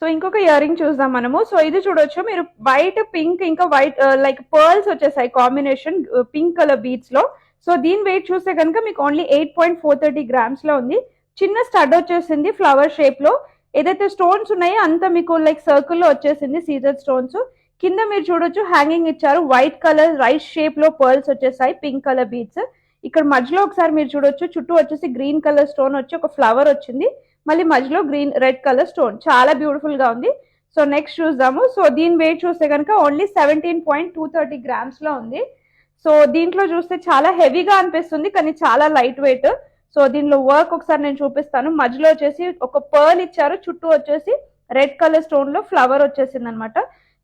So ఇంకొక ear ring చూద్దాం మనము. సో ఇది చూడొచ్చు మీరు, వైట్ పింక్ ఇంకా వైట్ లైక్ పర్ల్స్ వచ్చేసాయి కాంబినేషన్ పింక్ కలర్ బీట్స్ లో. సో దీని వెయిట్ చూస్తే కనుక మీకు ఓన్లీ 8.430 గ్రామ్స్ లో ఉంది. చిన్న స్టడ్ వచ్చేసింది ఫ్లవర్ షేప్ లో. ఏదైతే స్టోన్స్ ఉన్నాయో అంతా మీకు లైక్ సర్కిల్ లో వచ్చేసింది సీజర్ స్టోన్స్. కింద మీరు చూడొచ్చు హ్యాంగింగ్ ఇచ్చారు, వైట్ కలర్ రైస్ షేప్ లో పర్ల్స్ వచ్చేసాయి, పింక్ కలర్ బీట్స్. ఇక్కడ మధ్యలో ఒకసారి మీరు చూడొచ్చు, చుట్టూ వచ్చేసి గ్రీన్ కలర్ స్టోన్ వచ్చి ఒక ఫ్లవర్ వచ్చింది, మళ్ళీ మధ్యలో గ్రీన్ రెడ్ కలర్ స్టోన్, చాలా బ్యూటిఫుల్ గా ఉంది. సో నెక్స్ట్ చూద్దాము. సో దీని వెయిట్ చూస్తే కనుక ఓన్లీ 17.230 గ్రామ్స్ లో ఉంది. సో దీంట్లో చూస్తే చాలా హెవీగా అనిపిస్తుంది కానీ చాలా లైట్ వెయిట్. సో దీనిలో వర్క్ ఒకసారి నేను చూపిస్తాను. మధ్యలో వచ్చేసి ఒక పర్ల్ ఇచ్చారు, చుట్టూ వచ్చేసి రెడ్ కలర్ స్టోన్ లో ఫ్లవర్ వచ్చేసింది అనమాట.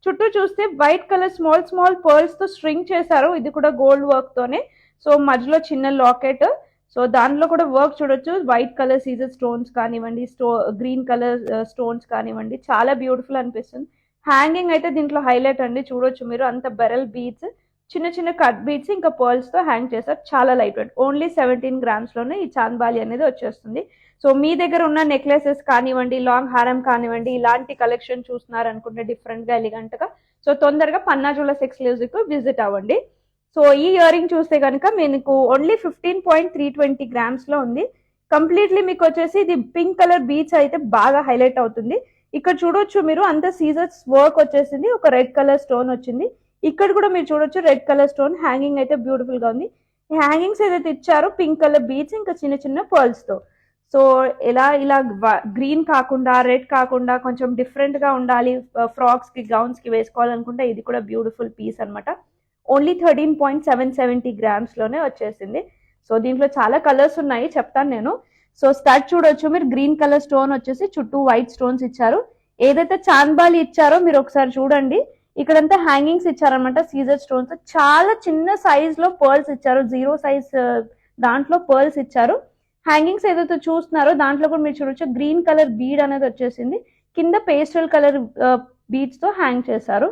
చుట్టూ చూస్తే white colour small small pearls తో స్ట్రింగ్ చేశారు, ఇది కూడా గోల్డ్ వర్క్ తోనే. సో మధ్యలో చిన్న లాకెట్. సో దాంట్లో కూడా వర్క్ చూడొచ్చు, వైట్ కలర్ సీజర్ స్టోన్స్ కానివ్వండి, గ్రీన్ కలర్ స్టోన్స్ కానివ్వండి, చాలా బ్యూటిఫుల్ అనిపిస్తుంది. హ్యాంగింగ్ అయితే దీంట్లో హైలైట్ అండి, చూడొచ్చు మీరు, అంత బెరల్ బీడ్స్, చిన్న చిన్న కట్ బీడ్స్ ఇంకా పర్ల్స్ తో హ్యాంగ్ చేశారు, చాలా లైట్ వెయిట్. ఓన్లీ 17 గ్రామ్స్ లోనే ఈ చాంద్బాలి అనేది వచ్చేస్తుంది. సో మీ దగ్గర ఉన్న నెక్లెసెస్ కానివ్వండి, లాంగ్ హారం కానివ్వండి, ఇలాంటి కలెక్షన్ చూస్తున్నారు అనుకుంటే డిఫరెంట్ గా ఎలిగెంట్ గా, సో తొందరగా పన్నా జ్యువెలర్స్ ఎక్స్క్లూజివ్ కు విజిట్ అవ్వండి. సో ఈ ఇయర్ రింగ్ చూస్తే కనుక మీకు ఓన్లీ 15.320 గ్రామ్స్ లో ఉంది. కంప్లీట్లీ మీకు వచ్చేసి ఇది పింక్ కలర్ బీచ్ అయితే బాగా హైలైట్ అవుతుంది. ఇక్కడ చూడొచ్చు మీరు, అంత సీజర్స్ వర్క్ వచ్చేసింది, ఒక రెడ్ కలర్ స్టోన్ వచ్చింది. ఇక్కడ కూడా మీరు చూడొచ్చు రెడ్ కలర్ స్టోన్, హ్యాంగింగ్ అయితే బ్యూటిఫుల్ గా ఉంది. ఈ హ్యాంగింగ్స్ ఏదైతే ఇచ్చారో పింక్ కలర్ బీచ్ ఇంకా చిన్న చిన్న పర్ల్స్ తో. సో ఇలా గ్రీన్ కాకుండా రెడ్ కాకుండా కొంచెం డిఫరెంట్ గా ఉండాలి, ఫ్రాక్స్ కి గౌన్స్ కి వేసుకోవాలనుకుంటే ఇది కూడా బ్యూటిఫుల్ పీస్ అనమాట. ఓన్లీ 13.770 గ్రామ్స్ లోనే వచ్చేసింది. సో దీంట్లో చాలా కలర్స్ ఉన్నాయి, చెప్తాను నేను. సో స్టడ్ చూడొచ్చు మీరు, గ్రీన్ కలర్ స్టోన్ వచ్చేసి చుట్టూ వైట్ స్టోన్స్ ఇచ్చారు. ఏదైతే చాంద్బాలి ఇచ్చారో మీరు ఒకసారి చూడండి, ఇక్కడంతా హ్యాంగింగ్స్ ఇచ్చారనమాట, సీజర్ స్టోన్స్, చాలా చిన్న సైజ్ లో పర్ల్స్ ఇచ్చారు, 0 సైజ్ దాంట్లో పర్ల్స్ ఇచ్చారు. హ్యాంగింగ్స్ ఏదైతే చూస్తున్నారో దాంట్లో కూడా మీరు చూడొచ్చు, గ్రీన్ కలర్ బీడ్ అనేది వచ్చేసింది, కింద పేస్టల్ కలర్ బీడ్స్ తో హ్యాంగ్ చేశారు.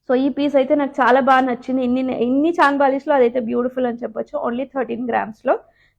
సో ఈ పీస్ అయితే నాకు చాలా బాగా నచ్చింది. ఇన్ని చాంద్బాలీస్ లో అదైతే బ్యూటిఫుల్ అని చెప్పొచ్చు, ఓన్లీ 13 గ్రామ్స్ లో.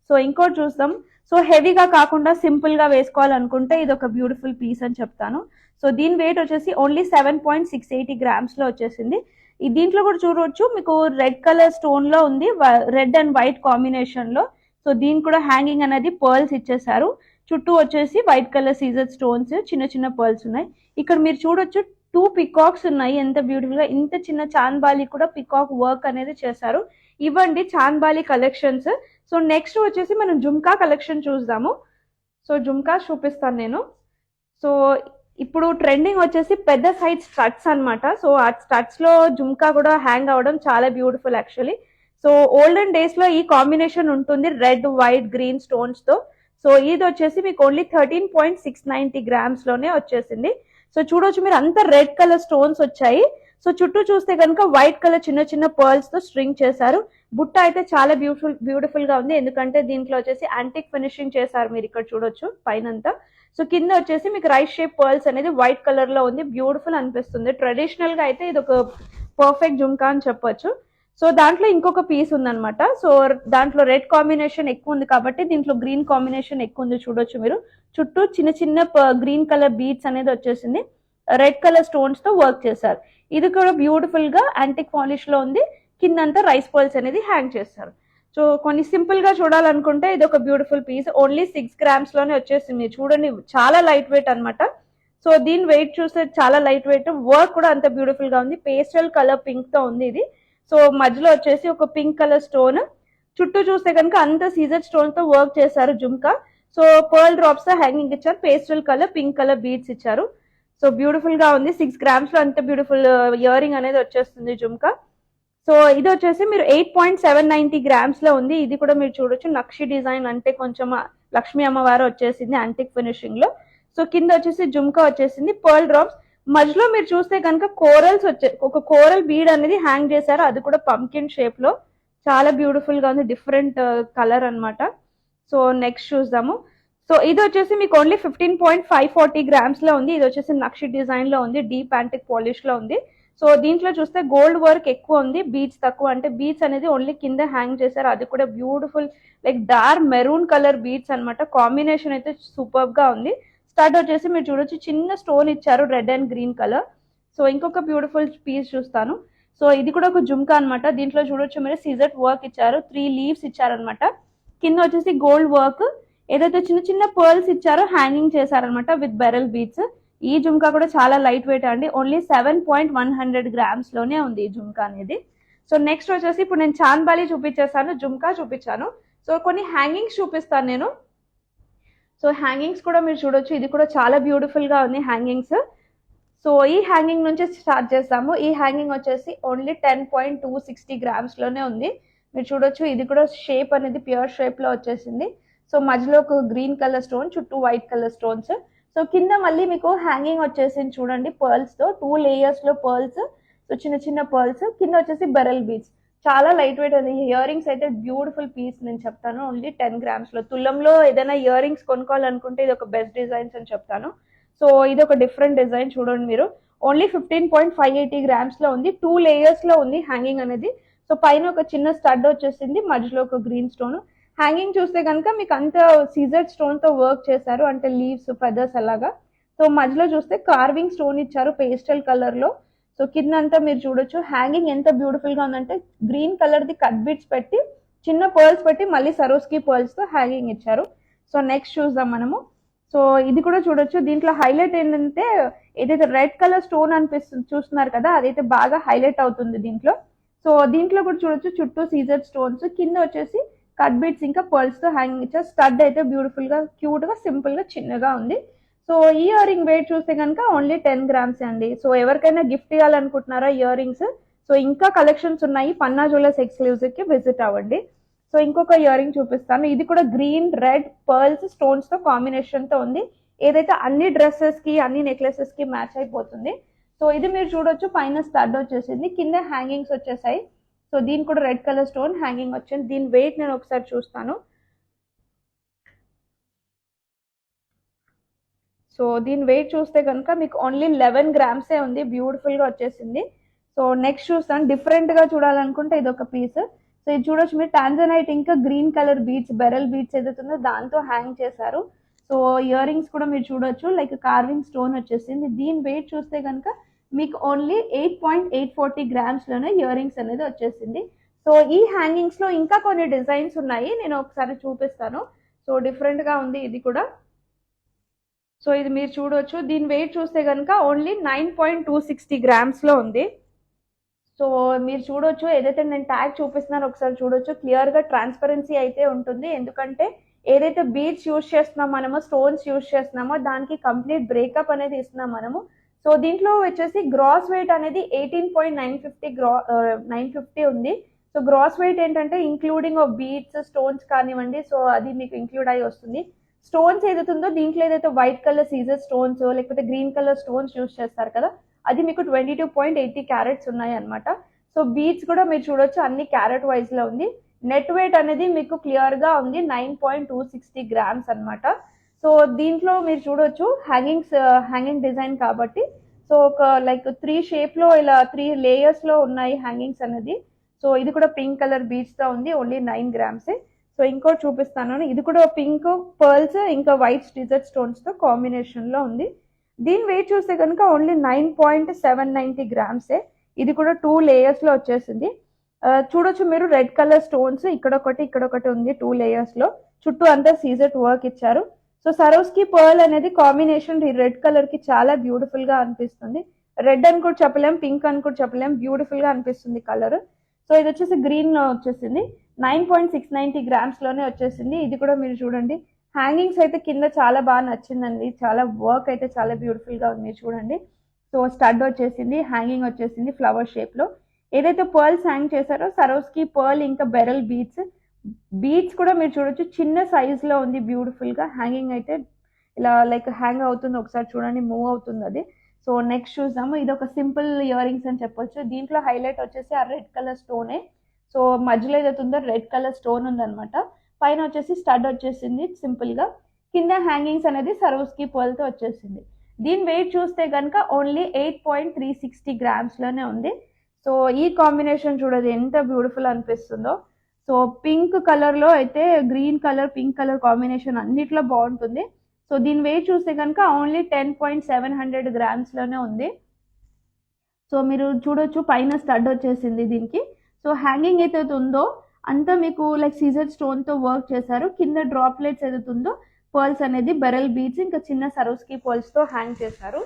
సో ఇంకోటి చూద్దాం. సో హెవీగా కాకుండా సింపుల్ గా వేసుకోవాలనుకుంటే ఇది ఒక బ్యూటిఫుల్ పీస్ అని చెప్తాను. సో దీని వెయిట్ వచ్చేసి ఓన్లీ 7.680 గ్రామ్స్ లో వచ్చేసింది. దీంట్లో కూడా చూడవచ్చు మీకు రెడ్ కలర్ స్టోన్ లో ఉంది, రెడ్ అండ్ వైట్ కాంబినేషన్ లో. సో దీని కూడా హ్యాంగింగ్ అనేది పర్ల్స్ ఇచ్చేసారు, చుట్టూ వచ్చేసి వైట్ కలర్ సీజర్ స్టోన్స్, చిన్న చిన్న పర్ల్స్ ఉన్నాయి. ఇక్కడ మీరు చూడొచ్చు 2 పికాక్స్ ఉన్నాయి, ఎంత బ్యూటిఫుల్ గా, ఇంత చిన్న చాంద్బాలి కూడా పికాక్ వర్క్ అనేది చేశారు. ఇవ్వండి చాంద్బాలి కలెక్షన్స్. సో నెక్స్ట్ వచ్చేసి మనం జుమ్కా కలెక్షన్ చూద్దాము. సో జుమ్కా చూపిస్తాను నేను. సో ఇప్పుడు ట్రెండింగ్ వచ్చేసి పెద్ద సైజ్ స్టడ్స్ అనమాట. సో ఆ స్టడ్స్ లో జుమ్కా కూడా హ్యాంగ్ అవ్వడం చాలా beautiful actually. So olden days లో ఈ కాంబినేషన్ ఉంటుంది, రెడ్ వైట్ గ్రీన్ స్టోన్స్ తో. సో ఇది వచ్చేసి మీకు ఓన్లీ 13.690 గ్రామ్స్ లోనే వచ్చేసింది. సో చూడొచ్చు మీరు, అంత రెడ్ కలర్ స్టోన్స్ వచ్చాయి. సో చుట్టూ చూస్తే కనుక వైట్ కలర్ చిన్న చిన్న పర్ల్స్ తో స్ట్రింగ్ చేశారు. బుట్ట అయితే చాలా బ్యూటిఫుల్ గా ఉంది, ఎందుకంటే దీంట్లో వచ్చేసి యాంటిక్ ఫినిషింగ్ చేశారు, మీరు ఇక్కడ చూడొచ్చు పైనంతా. సో కింద వచ్చేసి మీకు రైట్ షేప్ పర్ల్స్ అనేది వైట్ కలర్ లో ఉంది, బ్యూటిఫుల్ అనిపిస్తుంది. ట్రెడిషనల్ గా అయితే ఇది ఒక పర్ఫెక్ట్ జుమ్కా అని చెప్పొచ్చు. సో దాంట్లో ఇంకొక పీస్ ఉందన్నమాట. సో దాంట్లో రెడ్ కాంబినేషన్ ఎక్కువ ఉంది కాబట్టి దీంట్లో గ్రీన్ కాంబినేషన్ ఎక్కువ ఉంది, చూడొచ్చు మీరు. చుట్టూ చిన్న చిన్న గ్రీన్ కలర్ బీడ్స్ అనేది వచ్చేసింది, రెడ్ కలర్ స్టోన్స్ తో వర్క్ చేశారు. ఇది కూడా బ్యూటిఫుల్ గా యాంటిక్ పాలిష్ లో ఉంది, కిందంతా రైస్ పర్ల్స్ అనేది హ్యాంగ్ చేస్తారు. సో కొన్ని సింపుల్ గా చూడాలనుకుంటే ఇది ఒక బ్యూటిఫుల్ పీస్, ఓన్లీ 6 గ్రామ్స్ లోనే వచ్చేసింది. చూడండి చాలా లైట్ వెయిట్ అనమాట. సో దీని వెయిట్ చూస్తే చాలా లైట్ వెయిట్, వర్క్ కూడా అంత బ్యూటిఫుల్ గా ఉంది, పేస్టల్ కలర్ పింక్ తో ఉంది ఇది. సో మధ్యలో వచ్చేసి ఒక పింక్ కలర్ స్టోన్, చుట్టూ చూస్తే కనుక అంత సీజర్ స్టోన్ తో వర్క్ చేశారు జుమ్కా. సో పర్ల్ డ్రాప్స్ తో హ్యాంగింగ్ ఇచ్చారు, pastel colour pink colour beads ఇచ్చారు. సో బ్యూటిఫుల్ గా ఉంది, 6 గ్రామ్స్ లో అంత బ్యూటిఫుల్ ఇయర్ రింగ్ అనేది వచ్చేస్తుంది జుమ్కా. సో ఇది వచ్చేసి మీరు 8.790 గ్రామ్స్ లో ఉంది. ఇది కూడా మీరు చూడొచ్చు, నక్షి డిజైన్, అంటే కొంచెం లక్ష్మీ అమ్మవారు వచ్చేసింది యాంటిక్ ఫినిషింగ్ లో. సో కింద వచ్చేసి జుమ్కా వచ్చేసింది, పర్ల్ డ్రాప్స్. మధ్యలో మీరు చూస్తే కనుక కోరల్స్ ఒక కోరల్ బీడ్ అనేది హ్యాంగ్ చేశారు, అది కూడా పంకిన్ షేప్ లో, చాలా బ్యూటిఫుల్ గా ఉంది, డిఫరెంట్ కలర్ అనమాట. సో నెక్స్ట్ చూద్దాము. సో ఇది వచ్చేసి మీకు ఓన్లీ 15.540 గ్రామ్స్ లో ఉంది. ఇది వచ్చేసి నక్షి డిజైన్ లో ఉంది, డీప్ యాంటిక్ పాలిష్ లో ఉంది. సో దీంట్లో చూస్తే గోల్డ్ వర్క్ ఎక్కువ ఉంది, బీడ్స్ తక్కువ, అంటే బీడ్స్ అనేది ఓన్లీ కింద హ్యాంగ్ చేశారు, అది కూడా beautiful like dark maroon colour beads అనమాట. కాంబినేషన్ అయితే సూపర్ గా ఉంది. స్టడ్ వచ్చేసి మీరు చూడొచ్చు చిన్న స్టోన్ ఇచ్చారు, red and green colour. So ఇంకొక బ్యూటిఫుల్ పీస్ చూస్తాను. సో ఇది కూడా ఒక జుమ్కా అనమాట. దీంట్లో చూడొచ్చు మీరు సిజర్ వర్క్ ఇచ్చారు, 3 లీవ్స్ ఇచ్చారనమాట. కింద వచ్చేసి గోల్డ్ వర్క్, ఏదైతే చిన్న చిన్న పర్ల్స్ ఇచ్చారో హ్యాంగింగ్ చేశారనమాట విత్ బెరల్ బీడ్స్. ఈ జుమ్కా కూడా చాలా లైట్ వెయిట్ అండి, ఓన్లీ 7.100 గ్రామ్స్ లోనే ఉంది ఈ జుమ్కా అనేది. సో నెక్స్ట్ వచ్చేసి ఇప్పుడు నేను చాంద్బాలి చూపించేసాను, జుమ్కా చూపించాను. సో కొన్ని హ్యాంగింగ్స్ చూపిస్తాను నేను. సో హ్యాంగింగ్స్ కూడా మీరు చూడొచ్చు, ఇది కూడా చాలా బ్యూటిఫుల్ గా ఉంది హ్యాంగింగ్స్. సో ఈ హ్యాంగింగ్ నుంచి స్టార్ట్ చేస్తాము. ఈ హ్యాంగింగ్ వచ్చేసి ఓన్లీ 10.260 గ్రామ్స్ లోనే ఉంది. మీరు చూడొచ్చు ఇది కూడా షేప్ అనేది ప్యూర్ షేప్ లో వచ్చేసింది. సో మధ్యలో ఒక గ్రీన్ కలర్ స్టోన్, చుట్టూ వైట్ కలర్ స్టోన్స్. సో కింద మళ్ళీ మీకు హ్యాంగింగ్ వచ్చేసింది చూడండి, పర్ల్స్ తో 2 లేయర్స్ లో పర్ల్స్. సో చిన్న చిన్న పర్ల్స్, కింద వచ్చేసి బెరల్ బీడ్స్. చాలా లైట్ వెయిట్ ఉంది. ఇయర్ రింగ్స్ అయితే బ్యూటిఫుల్ పీస్ నేను చెప్తాను, ఓన్లీ 10 గ్రామ్స్ లో. తులంలో ఏదైనా ఇయర్ రింగ్స్ కొనుక్కోవాలనుకుంటే ఇది ఒక బెస్ట్ డిజైన్స్ అని చెప్తాను. సో ఇది ఒక డిఫరెంట్ డిజైన్ చూడండి మీరు, ఓన్లీ 15.580 గ్రామ్స్ లో ఉంది. 2 లేయర్స్ లో ఉంది హ్యాంగింగ్ అనేది. సో పైన ఒక చిన్న స్టడ్ వచ్చేసింది, మధ్యలో ఒక గ్రీన్ స్టోన్. హ్యాంగింగ్ చూస్తే కనుక మీకు అంత సీజర్ స్టోన్ తో వర్క్ చేశారు, అంటే లీవ్స్ ఫెదర్స్ అలాగా. సో మధ్యలో చూస్తే కార్వింగ్ స్టోన్ ఇచ్చారు పేస్టల్ కలర్ లో. సో కింద అంతా మీరు చూడొచ్చు హ్యాంగింగ్ ఎంత బ్యూటిఫుల్ గా ఉందంటే, green colour the cut bits పెట్టి చిన్న పర్ల్స్ పెట్టి మళ్ళీ సరోస్కి పర్ల్స్ తో హ్యాంగింగ్ ఇచ్చారు. సో నెక్స్ట్ చూద్దాం మనము. సో ఇది కూడా చూడొచ్చు, దీంట్లో హైలైట్ ఏంటంటే ఏదైతే రెడ్ కలర్ స్టోన్ అనిపిస్తుంది చూస్తున్నారు కదా, అదైతే బాగా హైలైట్ అవుతుంది దీంట్లో. సో దీంట్లో కూడా చూడొచ్చు చుట్టూ సీజర్ స్టోన్స్, కింద వచ్చేసి కట్ బిట్స్ ఇంకా పర్ల్స్ తో హ్యాంగింగ్ ఇచ్చారు. స్టడ్ అయితే బ్యూటిఫుల్ గా క్యూట్ గా సింపుల్ గా చిన్నగా ఉంది. సో ఈ ఇయర్ రింగ్ వెయిట్ చూస్తే కనుక ఓన్లీ 10 గ్రామ్స్ అండి. సో ఎవరికైనా గిఫ్ట్ ఇవ్వాలనుకుంటున్నారా ఇయర్ రింగ్స్, సో ఇంకా కలెక్షన్స్ ఉన్నాయి, పన్నా జ్యువెలర్స్ ఎక్స్క్లూజివ్ కి విజిట్ అవ్వండి. సో ఇంకొక ఇయర్ రింగ్ చూపిస్తాను. ఇది కూడా గ్రీన్ రెడ్ పర్ల్స్ స్టోన్స్ తో కాంబినేషన్ తో ఉంది, ఏదైతే అన్ని డ్రెస్సెస్ కి అన్ని నెక్లెసెస్ కి మ్యాచ్ అయిపోతుంది. సో ఇది మీరు చూడొచ్చు, పైన స్టడ్ వచ్చేసింది, కింద హ్యాంగింగ్స్ వచ్చేసాయి. సో దీని కూడా రెడ్ కలర్ స్టోన్ హ్యాంగింగ్ వచ్చింది. దీని వెయిట్ నేను ఒకసారి చూస్తాను. సో దీని వెయిట్ చూస్తే కనుక మీకు ఓన్లీ 11 గ్రామ్సే ఉంది, బ్యూటిఫుల్ గా వచ్చేసింది. సో నెక్స్ట్ చూస్తాను, డిఫరెంట్ గా చూడాలనుకుంటే ఇది ఒక పీస్. సో ఇది చూడొచ్చు మీరు, టాంజనైట్ ఇంకా గ్రీన్ కలర్ బీడ్స్, బెరల్ బీడ్స్ ఏదైతుందో దాంతో హ్యాంగ్ చేశారు. సో ఇయర్ రింగ్స్ కూడా మీరు చూడొచ్చు, లైక్ కార్వింగ్ స్టోన్ వచ్చేసింది. దీని వెయిట్ చూస్తే కనుక మీకు ఓన్లీ 8.840 గ్రామ్స్ లోనే ఇయర్ రింగ్స్ అనేది వచ్చేసింది. సో ఈ హ్యాంగింగ్స్ లో ఇంకా కొన్ని డిజైన్స్ ఉన్నాయి, నేను ఒకసారి చూపిస్తాను. సో డిఫరెంట్ గా ఉంది ఇది కూడా. సో ఇది మీరు చూడొచ్చు, దీని వెయిట్ చూస్తే కనుక ఓన్లీ 9.260 గ్రామ్స్ లో ఉంది. సో మీరు చూడొచ్చు, ఏదైతే నేను ట్యాగ్ చూపిస్తున్నానో ఒకసారి చూడొచ్చు, క్లియర్ గా ట్రాన్స్పరెన్సీ అయితే ఉంటుంది. ఎందుకంటే ఏదైతే బీడ్స్ యూజ్ చేస్తున్నాం మనము, స్టోన్స్ యూజ్ చేస్తున్నామో దానికి కంప్లీట్ బ్రేకప్ అనేది ఇస్తున్నాం మనము. సో దీంట్లో వచ్చేసి గ్రాస్ వెయిట్ అనేది 18.950 ఉంది. సో గ్రాస్ వెయిట్ ఏంటంటే ఇంక్లూడింగ్ ఆఫ్ బీడ్స్ స్టోన్స్ కానివ్వండి, సో అది మీకు ఇంక్లూడ్ అయ్యి వస్తుంది. స్టోన్స్ ఏదైతుందో దీంట్లో ఏదైతే వైట్ కలర్ సీజర్ స్టోన్స్ లేకపోతే గ్రీన్ కలర్ స్టోన్స్ యూజ్ చేస్తారు కదా, అది మీకు 22.80 క్యారెట్స్ ఉన్నాయి అనమాట. సో బీడ్స్ కూడా మీరు చూడొచ్చు అన్ని క్యారెట్ వైజ్ లో ఉంది. నెట్ వెయిట్ అనేది మీకు క్లియర్ గా ఉంది, 9.260 గ్రామ్స్ అనమాట. సో దీంట్లో మీరు చూడొచ్చు హ్యాంగింగ్ డిజైన్ కాబట్టి, సో ఒక లైక్ 3 షేప్ లో ఇలా 3 లేయర్స్ లో ఉన్నాయి హ్యాంగింగ్స్ అనేది. సో ఇది కూడా పింక్ కలర్ బీడ్స్ తో ఉంది, ఓన్లీ 9 గ్రామ్స్. సో ఇంకోటి చూపిస్తాను, ఇది కూడా పింక్ పర్ల్స్ ఇంకా వైట్ స్టిజర్ స్టోన్స్ తో కాంబినేషన్ లో ఉంది. దీని వెయిట్ చూస్తే కనుక ఓన్లీ 9.790 గ్రామ్సే. ఇది కూడా 2 లేయర్స్ లో వచ్చేసింది. చూడొచ్చు మీరు, రెడ్ కలర్ స్టోన్స్ ఇక్కడ ఒకటి ఉంది 2 లేయర్స్ లో, చుట్టూ అంతా సీజర్ వర్క్ ఇచ్చారు. సో సరోస్కి పర్ల్ అనేది కాంబినేషన్ రెడ్ కలర్ కి చాలా బ్యూటిఫుల్ గా అనిపిస్తుంది. రెడ్ అని కూడా చెప్పలేం, పింక్ అని కూడా చెప్పలేం, బ్యూటిఫుల్ గా అనిపిస్తుంది కలర్. సో ఇది వచ్చేసి గ్రీన్ లో వచ్చేసింది, 9.690 గ్రామ్స్ లోనే వచ్చేసింది. ఇది కూడా మీరు చూడండి, హ్యాంగింగ్స్ అయితే కింద చాలా బాగా నచ్చిందండి, చాలా వర్క్ అయితే చాలా బ్యూటిఫుల్ గా ఉంది చూడండి. సో స్టడ్ వచ్చేసింది, హ్యాంగింగ్ వచ్చేసింది ఫ్లవర్ షేప్ లో. ఏదైతే పర్ల్స్ హ్యాంగ్ చేశారో సరోస్కి పర్ల్ ఇంకా బెరల్ బీడ్స్ కూడా మీరు చూడొచ్చు, చిన్న సైజ్ లో ఉంది బ్యూటిఫుల్ గా. హ్యాంగింగ్ అయితే ఇలా లైక్ హ్యాంగ్ అవుతుంది, ఒకసారి చూడండి మూవ్ అవుతుంది అది. సో నెక్స్ట్ చూద్దాము, ఇది ఒక సింపుల్ ఇయర్ రింగ్స్ అని చెప్పొచ్చు. దీంట్లో హైలైట్ వచ్చేసి ఆ రెడ్ కలర్ స్టోనే. సో మధ్యలో ఏదైతుందో రెడ్ కలర్ స్టోన్ ఉందన్నమాట. పైన వచ్చేసి స్టడ్ వచ్చేసింది సింపుల్ గా, కింద హ్యాంగింగ్స్ అనేది సరోస్కి పర్ల్ తో వచ్చేసింది. దీని వెయిట్ చూస్తే కనుక ఓన్లీ 8.360 గ్రామ్స్ లోనే ఉంది. సో ఈ కాంబినేషన్ చూడదు ఎంత బ్యూటిఫుల్ అనిపిస్తుందో. సో పింక్ కలర్ లో అయితే green colour pink colour combination అన్నిట్లో బాగుంటుంది. సో సో దీని వెయిట్ చూస్తే కనుక ఓన్లీ 10.700 గ్రామ్స్లోనే ఉంది. సో మీరు చూడొచ్చు పైన స్టడ్ వచ్చేసింది దీనికి. సో హ్యాంగింగ్ ఏదైతే ఉందో అంతా మీకు లైక్ సీజర్ స్టోన్తో వర్క్ చేశారు. కింద డ్రాప్లెట్స్ ఏదైతే ఉందో పర్ల్స్ అనేది బెరల్ బీడ్స్ ఇంకా చిన్న సరోస్కి పర్ల్స్తో హ్యాంగ్ చేశారు.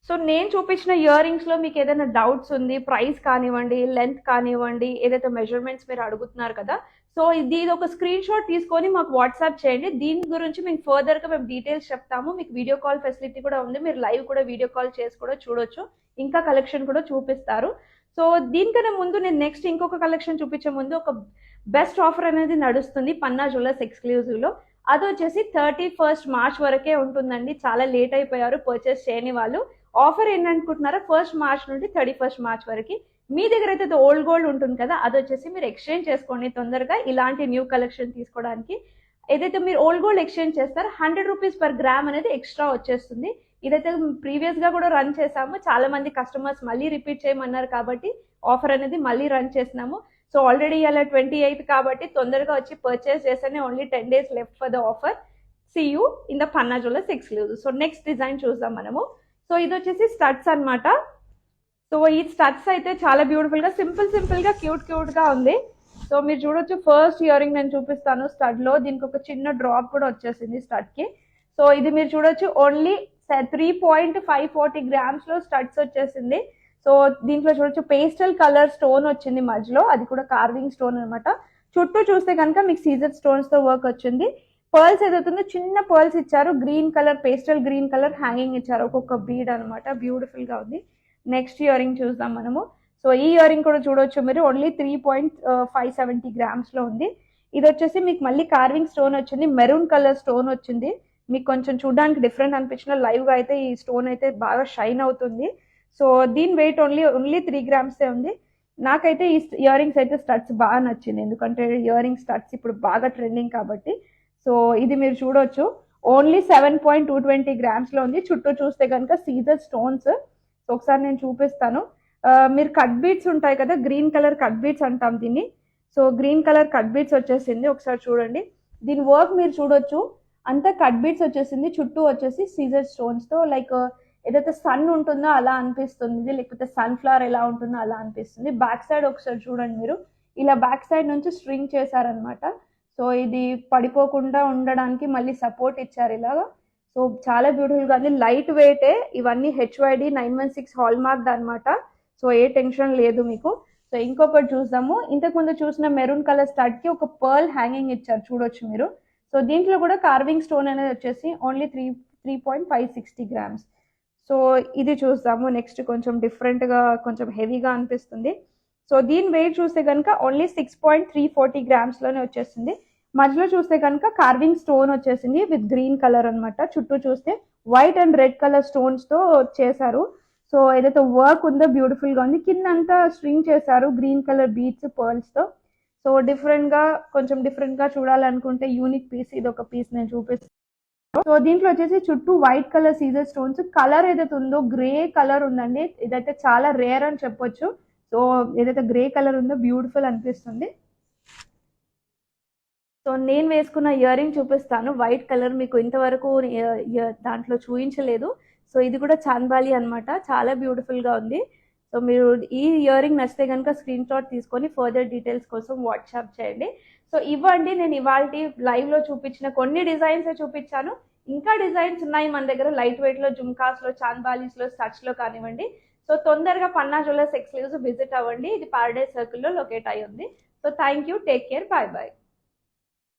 సో నేను చూపించిన ఇయర్ రింగ్స్లో మీకు ఏదైనా డౌట్స్ ఉంది, ప్రైస్ కానివ్వండి, లెంత్ కానివ్వండి, ఏదైతే మెజర్మెంట్స్ మీరు అడుగుతున్నారు కదా, సో ఇది ఒక స్క్రీన్ షాట్ తీసుకొని మాకు వాట్సాప్ చేయండి. దీని గురించి మేము ఫర్దర్గా మేము డీటెయిల్స్ చెప్తాము. మీకు వీడియో కాల్ ఫెసిలిటీ కూడా ఉంది, మీరు లైవ్ కూడా వీడియో కాల్ చేసి కూడా చూడొచ్చు. ఇంకా కలెక్షన్ కూడా చూపిస్తారు. సో దీనికన్నా ముందు నేను నెక్స్ట్ ఇంకొక కలెక్షన్ చూపించే ముందు ఒక బెస్ట్ ఆఫర్ అనేది నడుస్తుంది పన్నా జ్యువెలర్స్ ఎక్స్క్లూజివ్లో. అది వచ్చేసి 31st మార్చ్ వరకే ఉంటుందండి. చాలా లేట్ అయిపోయారు పర్చేస్ చేయని వాళ్ళు. ఆఫర్ ఏంటనుకుంటున్నారా, 1st మార్చ్ నుండి 31st మార్చ్ వరకు. మీ దగ్గర అయితే ఓల్డ్ గోల్డ్ ఉంటుంది కదా, అది వచ్చేసి మీరు ఎక్స్చేంజ్ చేసుకోండి తొందరగా ఇలాంటి న్యూ కలెక్షన్ తీసుకోవడానికి. ఏదైతే మీరు ఓల్డ్ గోల్డ్ ఎక్స్చేంజ్ చేస్తారో 100 రూపీస్ పర్ గ్రామ్ అనేది ఎక్స్ట్రా వచ్చేస్తుంది. ఇదైతే ప్రీవియస్గా కూడా రన్ చేసాము, చాలా మంది కస్టమర్స్ మళ్ళీ రిపీట్ చేయమన్నారు కాబట్టి ఆఫర్ అనేది మళ్ళీ రన్ చేసినాము. సో ఆల్రెడీ ఇలా 28th కాబట్టి తొందరగా వచ్చి పర్చేస్ చేస్తేనే only 10 days left for the offer. See you in the Panna jewellers exclusive. So next design చూద్దాం మనము. సో ఇది వచ్చేసి స్టడ్స్ అనమాట. సో ఈ స్టడ్స్ అయితే చాలా బ్యూటిఫుల్గా సింపుల్గా క్యూట్గా ఉంది. సో మీరు చూడొచ్చు ఫస్ట్ ఇయర్ రింగ్ నేను చూపిస్తాను స్టడ్లో. దీనికి ఒక చిన్న డ్రాప్ కూడా వచ్చేసింది స్టడ్కి. సో ఇది మీరు చూడొచ్చు ఓన్లీ 3.540 గ్రామ్స్లో స్టడ్స్ వచ్చేసింది. సో దీంట్లో చూడొచ్చు పేస్టల్ కలర్ స్టోన్ వచ్చింది మధ్యలో, అది కూడా కార్వింగ్ స్టోన్ అనమాట. చుట్టూ చూస్తే కనుక మీకు సీజర్ స్టోన్స్తో వర్క్ వచ్చింది. పర్ల్స్ ఏదైతుందో చిన్న పర్ల్స్ ఇచ్చారు, green colour pastel green colour hanging ఇచ్చారు, ఒక్కొక్క బీడ్ అనమాట. బ్యూటిఫుల్గా ఉంది. నెక్స్ట్ ఇయర్ రింగ్ చూద్దాం మనము. సో ఈ ఇయర్ రింగ్ కూడా చూడొచ్చు మీరు ఓన్లీ 3.570 గ్రామ్స్లో ఉంది. ఇది వచ్చేసి మీకు మళ్ళీ కార్వింగ్ స్టోన్ వచ్చింది, మెరూన్ కలర్ స్టోన్ వచ్చింది. మీకు కొంచెం చూడడానికి డిఫరెంట్ అనిపించిన లైవ్గా అయితే ఈ స్టోన్ అయితే బాగా షైన్ అవుతుంది. సో దీని వెయిట్ ఓన్లీ 3 గ్రామ్సే ఉంది. నాకైతే ఈ ఇయర్ రింగ్స్ అయితే స్టడ్స్ బాగా నచ్చింది, ఎందుకంటే ఇయర్ రింగ్ స్టడ్స్ ఇప్పుడు బాగా ట్రెండింగ్ కాబట్టి. సో ఇది మీరు చూడొచ్చు ఓన్లీ 7.220 గ్రామ్స్లో ఉంది. చుట్టూ చూస్తే కనుక సీజర్ స్టోన్స్. సో ఒకసారి నేను చూపిస్తాను. మీరు కట్ బీట్స్ ఉంటాయి కదా, గ్రీన్ కలర్ కట్ బీట్స్ అంటాం దీన్ని. So green colour cut beats వచ్చేసింది, ఒకసారి చూడండి. దీని వర్క్ మీరు చూడొచ్చు, అంతా కట్ బీట్స్ వచ్చేసింది. చుట్టూ వచ్చేసి సీజర్ స్టోన్స్తో లైక్ ఏదైతే సన్ ఉంటుందో అలా అనిపిస్తుంది, లేకపోతే సన్ఫ్లవర్ ఎలా ఉంటుందో అలా అనిపిస్తుంది. బ్యాక్ సైడ్ ఒకసారి చూడండి మీరు, ఇలా బ్యాక్ సైడ్ నుంచి స్ట్రింగ్ చేశారనమాట. సో ఇది పడిపోకుండా ఉండడానికి మళ్ళీ సపోర్ట్ ఇచ్చారు ఇలాగా. సో చాలా బ్యూటిఫుల్గా ఉంది, లైట్ వెయిటే. ఇవన్నీ HYD 916 హాల్ మార్క్ అనమాట. సో ఏ టెన్షన్ లేదు మీకు. సో ఇంకొకటి చూద్దాము. ఇంతకుముందు చూసిన మెరూన్ కలర్ స్టడ్కి ఒక పర్ల్ హ్యాంగింగ్ ఇచ్చారు, చూడొచ్చు మీరు. సో దీంట్లో కూడా కార్వింగ్ స్టోన్ అనేది వచ్చేసి ఓన్లీ 3.560 గ్రామ్స్. సో ఇది చూద్దాము నెక్స్ట్. కొంచెం డిఫరెంట్గా కొంచెం హెవీగా అనిపిస్తుంది. సో దీని వెయిట్ చూస్తే కనుక ఓన్లీ 6.340 గ్రామ్స్లోనే వచ్చేసింది. మధ్యలో చూస్తే కనుక కార్వింగ్ స్టోన్ వచ్చేసింది విత్ గ్రీన్ కలర్ అనమాట. చుట్టూ చూస్తే వైట్ అండ్ రెడ్ కలర్ స్టోన్స్తో చేశారు. సో ఏదైతే వర్క్ ఉందో బ్యూటిఫుల్గా ఉంది. కింద అంతా స్ట్రింగ్ చేశారు గ్రీన్ కలర్ బీడ్స్ పర్ల్స్తో. సో కొంచెం డిఫరెంట్గా చూడాలనుకుంటే యూనిక్ పీస్, ఇది ఒక పీస్ నేను చూపిస్తాను. సో దీంట్లో వచ్చేసి చుట్టూ వైట్ కలర్ సీజర్ స్టోన్స్. కలర్ ఏదైతే ఉందో గ్రే కలర్ ఉందండి, ఇదైతే చాలా రేర్ అని చెప్పొచ్చు. సో ఏదైతే గ్రే కలర్ ఉందో బ్యూటిఫుల్ అనిపిస్తుంది. సో నేను వేసుకున్న ఇయర్ రింగ్ చూపిస్తాను, వైట్ కలర్, మీకు ఇంతవరకు దాంట్లో చూపించలేదు. సో ఇది కూడా చాంద్బాలి అనమాట, చాలా బ్యూటిఫుల్గా ఉంది. సో మీరు ఈ ఇయర్ రింగ్ నచ్చితే కనుక స్క్రీన్ షాట్ తీసుకొని ఫర్దర్ డీటెయిల్స్ కోసం వాట్సాప్ చేయండి. సో ఇవ్వండి, నేను ఇవాళ లైవ్లో చూపించిన కొన్ని డిజైన్సే చూపించాను. ఇంకా డిజైన్స్ ఉన్నాయి మన దగ్గర, లైట్ వెయిట్లో, జుమ్కాస్లో, చాంద్బాలీస్లో, స్టచ్లో కానివ్వండి. సో తొందరగా పన్నా జ్యువెలర్స్ ఎక్స్క్లూజివ్ విజిట్ అవ్వండి. ఇది పారడైజ్ సర్కిల్లో లొకేట్ అయ్యి ఉంది. So thank you, take care, bye bye.